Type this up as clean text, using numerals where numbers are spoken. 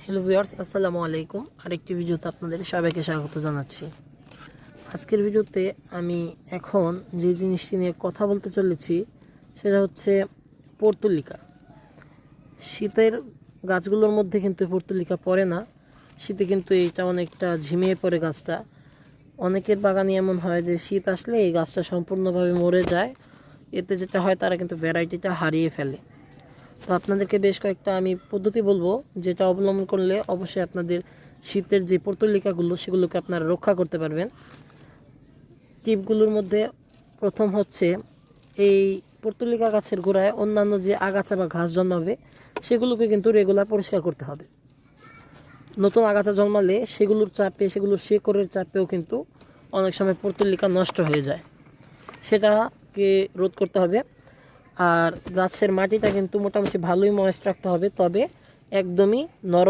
Hello viewers, আসসালামু আলাইকুম। আরেকটি ভিডিওতে আপনাদের সবাইকে স্বাগত জানাচ্ছি। আজকের ভিডিওতে আমি এখন যে জিনিসটি নিয়ে কথা বলতে চলেছি সেটা হচ্ছে পর্তুলিকা। শীতের গাছগুলোর মধ্যে কিন্তু পর্তুলিকা পড়ে না। শীতে কিন্তু এইটা অনেকটা ঝিমিয়ে পড়ে গাছটা। অনেকের বাগানে এমন হয় যে শীত আসলে এই গাছটা সম্পূর্ণভাবে মরে যায়। এতে যেটা হয়, তারা কিন্তু ভ্যারাইটিটা হারিয়ে ফেলে। তো আপনাদেরকে বেশ কয়েকটা আমি পদ্ধতি বলবো, যেটা অবলম্বন করলে অবশ্যই আপনাদের শীতের যে পর্তুলিকাগুলো সেগুলোকে আপনারা রক্ষা করতে পারবেন। টিপগুলোর মধ্যে প্রথম হচ্ছে, এই পর্তুলিকা গাছের গোড়ায় অন্যান্য যে আগাছা বা ঘাস জন্মাবে সেগুলোকে কিন্তু রেগুলার পরিষ্কার করতে হবে। নতুন আগাছা জন্মালে সেগুলোর চাপে, সেগুলোর শেকড়ের চাপেও কিন্তু অনেক সময় পর্তুলিকা নষ্ট হয়ে যায়, সেটাকে রোধ করতে হবে। আর গাছের মাটিটা কিন্তু মোটামুটি ভালোই ময়েস্ট রাখতে হবে, তবে একদমই নরম